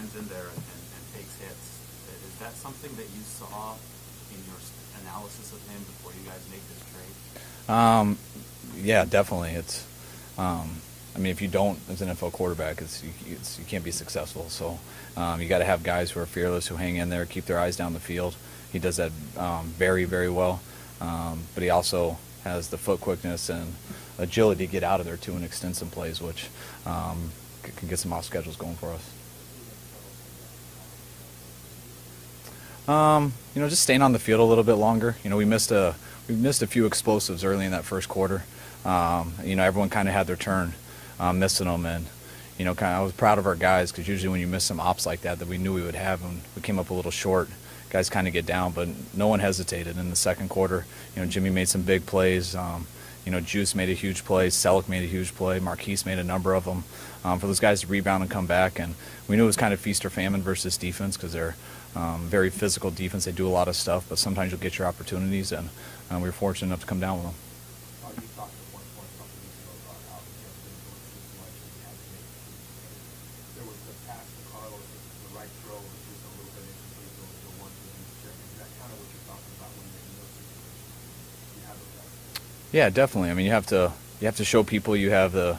runs in there and takes hits. Is that something that you saw in your analysis of him before you guys make this trade? Yeah, definitely. It's, I mean, if you don't, as an NFL quarterback, you can't be successful. So you got to have guys who are fearless, who hang in there, keep their eyes down the field. He does that very, very well. But he also has the foot quickness and agility to get out of there too and extend some plays, which can get some off schedules going for us. You know, just staying on the field a little bit longer. You know, we missed a few explosives early in that first quarter. You know, everyone kind of had their turn missing them, and you know, I was proud of our guys, because usually when you miss some ops like that we knew we would have, and we came up a little short, guys kind of get down, but no one hesitated in the second quarter. You know, Jimmy made some big plays. You know, Juice made a huge play. Selleck made a huge play. Marquise made a number of them. For those guys to rebound and come back, and we knew it was kind of feast or famine versus defense, because they're very physical defense. They do a lot of stuff, but sometimes you'll get your opportunities, and we were fortunate enough to come down with them. You talked at one point a couple weeks ago about how you have been doing too much and you had to make decisions. There was the pass to Carlos, the right throw was just a little bit incomplete, the one to the check. Is that kind of what you're talking about when you're in those situations? You have those guys? Yeah, definitely. I mean, you have to show people you have the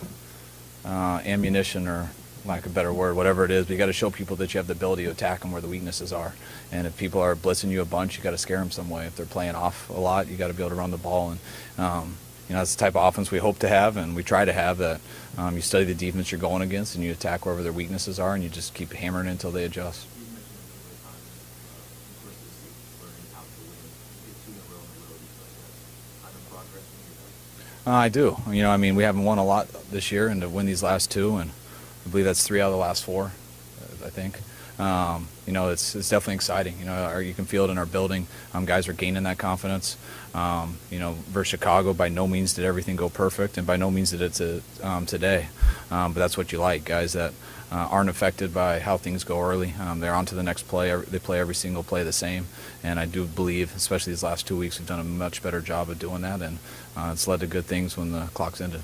ammunition, or lack of a better word, whatever it is, but you got to show people that you have the ability to attack them where the weaknesses are. And if people are blitzing you a bunch, you got to scare them some way. If they're playing off a lot, you got to be able to run the ball. And you know, that's the type of offense we hope to have, and we try to have that. You study the defense you're going against, and you attack wherever their weaknesses are, and you just keep hammering until they adjust. I do. You know, I mean, we haven't won a lot this year, and to win these last two, and I believe that's 3 out of the last 4, I think. You know, it's definitely exciting. You know, you can feel it in our building. Guys are gaining that confidence. You know, versus Chicago, by no means did everything go perfect, and by no means did it today. But that's what you like, guys that aren't affected by how things go early. They're on to the next play. They play every single play the same. And I do believe, especially these last 2 weeks, we've done a much better job of doing that, and it's led to good things when the clock's ended.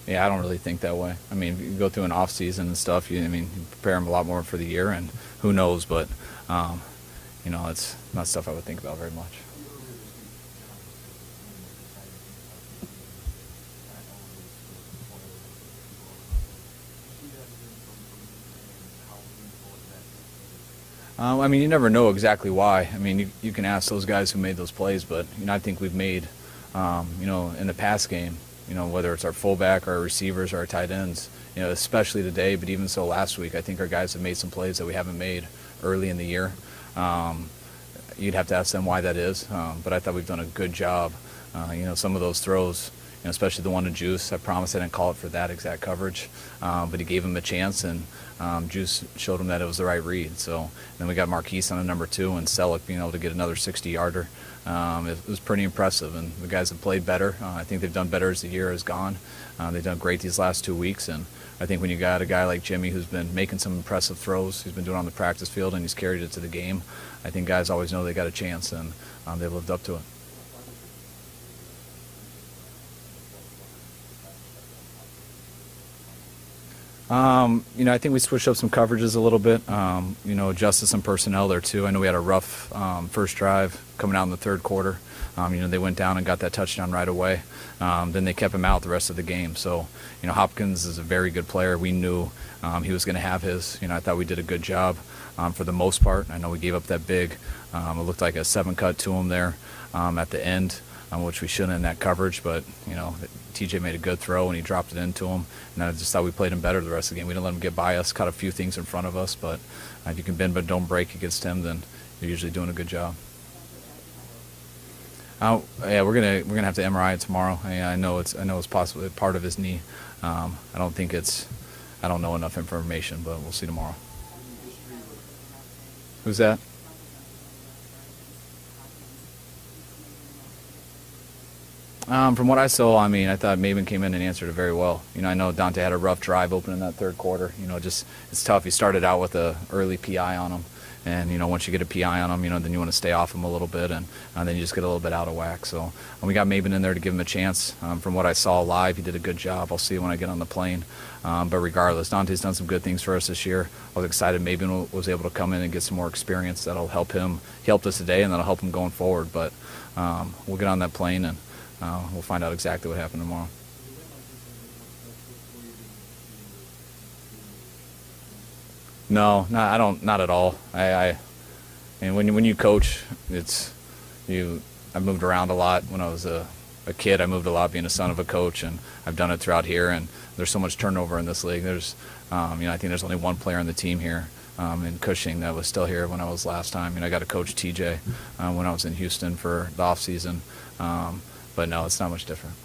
Yeah, I don't really think that way. I mean, you go through an off-season and stuff, you prepare them a lot more for the year, and who knows, but, you know, it's not stuff I would think about very much. I mean, you never know exactly why. I mean, you can ask those guys who made those plays, but, you know, I think we've made, you know, in the pass game, you know, whether it's our fullback or our receivers or our tight ends, you know, especially today, but even so last week, I think our guys have made some plays that we haven't made early in the year. You'd have to ask them why that is, but I thought we've done a good job. You know, some of those throws, you know, especially the one to Juice, I promise I didn't call it for that exact coverage, but he gave him a chance, and Juice showed him that it was the right read. So then we got Marquise on a number 2, and Selleck being able to get another 60-yarder. It was pretty impressive, and the guys have played better. I think they've done better as the year has gone. They've done great these last 2 weeks, and I think when you got a guy like Jimmy who's been making some impressive throws, he's been doing it on the practice field, and he's carried it to the game, I think guys always know they got a chance, and they've lived up to it. You know, I think we switched up some coverages a little bit, you know, adjusted some personnel there too. I know we had a rough first drive coming out in the third quarter. You know, they went down and got that touchdown right away. Then they kept him out the rest of the game. So, you know, Hopkins is a very good player. We knew he was going to have his. You know, I thought we did a good job for the most part. I know we gave up that big, it looked like a 7-cut to him there at the end, which we shouldn't in that coverage, but, you know, TJ made a good throw and he dropped it into him, and I just thought we played him better the rest of the game. We didn't let him get by us, caught a few things in front of us, but if you can bend but don't break against him, then you're usually doing a good job. Yeah, we're gonna have to MRI it tomorrow. I know it's possibly part of his knee. I don't know enough information, but we'll see tomorrow. Who's that? From what I saw, I mean, I thought Maven came in and answered it very well. You know, I know Dante had a rough drive opening that third quarter. You know, just it's tough. He started out with a early PI on him, And, once you get a PI on him, then you want to stay off him a little bit, and then you just get a little bit out of whack. So we got Maben in there to give him a chance. From what I saw live, he did a good job. I'll see when I get on the plane. But regardless, Dante's done some good things for us this year. I was excited Maben was able to come in and get some more experience. That'll help him. He helped us today, and that'll help him going forward. But we'll get on that plane, and we'll find out exactly what happened tomorrow. No, I don't. Not at all. And when you coach, I moved around a lot. When I was a kid, I moved a lot, being a son of a coach, and I've done it throughout here. And there's so much turnover in this league. There's, I think there's only one player on the team here in Cushing that was still here when I was last time. I got to coach TJ when I was in Houston for the offseason. But no, it's not much different.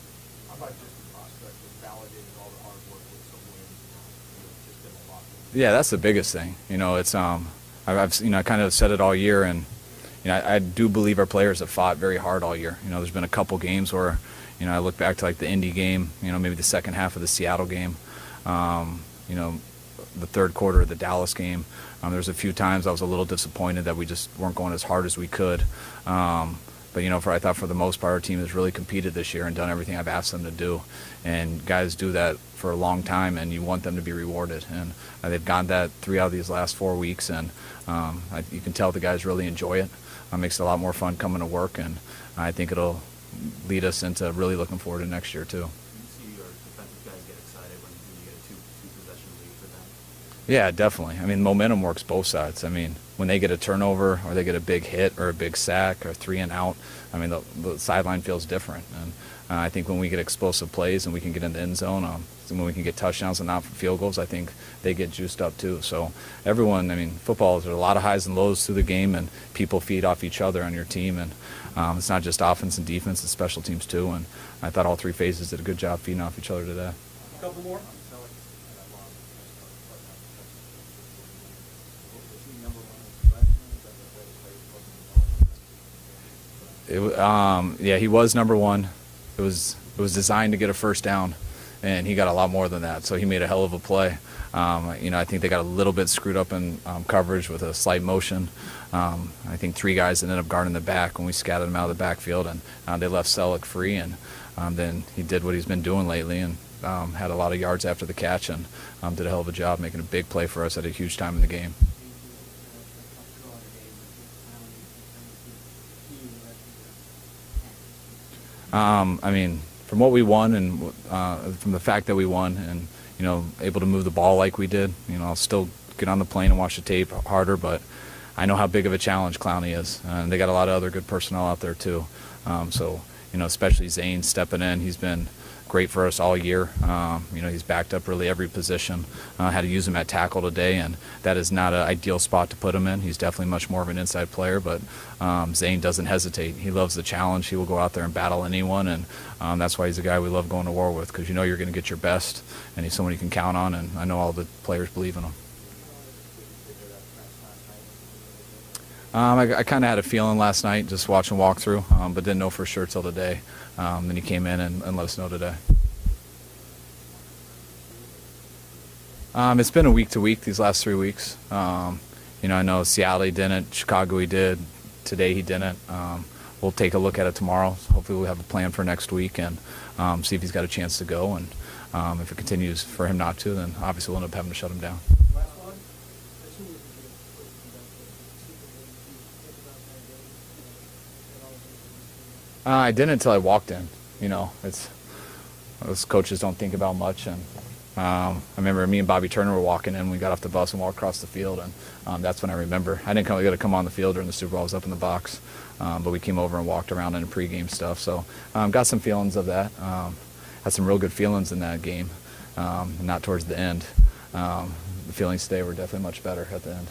How about just the prospect of validating all the hard work with some wins? Just been a lot. Yeah, that's the biggest thing. It's I kind of said it all year, and I do believe our players have fought very hard all year. There's been a couple games where I look back to like the Indy game, maybe the second half of the Seattle game, the third quarter of the Dallas game. There's a few times I was a little disappointed that we just weren't going as hard as we could. But I thought for the most part our team has really competed this year and done everything I've asked them to do. And guys do that for a long time, and you want them to be rewarded. And they've gotten that 3 out of these last 4 weeks, and you can tell the guys really enjoy it. It makes it a lot more fun coming to work, and I think it'll lead us into really looking forward to next year too. Do you see your defensive guys get excited when you get a two-possession lead for them? Yeah, definitely. Momentum works both sides. When they get a turnover or they get a big hit or a big sack or 3 and out, the sideline feels different. And I think when we get explosive plays and we can get in the end zone, when we can get touchdowns and not field goals, I think they get juiced up too. So everyone, football, there's a lot of highs and lows through the game, and people feed off each other on your team. And it's not just offense and defense, it's special teams too. And I thought all 3 phases did a good job feeding off each other today. A couple more. He was number 1. It was designed to get a first down, and he got a lot more than that. So he made a hell of a play. I think they got a little bit screwed up in coverage with a slight motion. I think 3 guys ended up guarding the back when we scattered him out of the backfield, and they left Selleck free. And then he did what he's been doing lately, and had a lot of yards after the catch, and did a hell of a job making a big play for us at a huge time in the game. From what we won and from the fact that we won and, able to move the ball like we did, I'll still get on the plane and watch the tape harder, but I know how big of a challenge Clowney is. And they got a lot of other good personnel out there too. Especially Zane stepping in. He's been great for us all year. He's backed up really every position. Had to use him at tackle today, and that is not an ideal spot to put him in. He's definitely much more of an inside player, but Zane doesn't hesitate. He loves the challenge. He will go out there and battle anyone, and that's why he's a guy we love going to war with, because you're going to get your best, and he's someone you can count on, and I know all the players believe in him. I kind of had a feeling last night just watching walkthrough, but didn't know for sure till today. Then he came in and let us know today. It's been a week to week these last 3 weeks. I know Seattle he didn't, Chicago he did, today he didn't. We'll take a look at it tomorrow. Hopefully we'll have a plan for next week and see if he's got a chance to go. And if it continues for him not to, then obviously we'll end up having to shut him down. I didn't until I walked in. Those coaches don't think about much. And I remember me and Bobby Turner were walking in. We got off the bus and walked across the field, and that's when I remember. I didn't get to come on the field during the Super Bowl. I was up in the box, but we came over and walked around in the pregame stuff. So got some feelings of that. Had some real good feelings in that game, not towards the end. The feelings today were definitely much better at the end.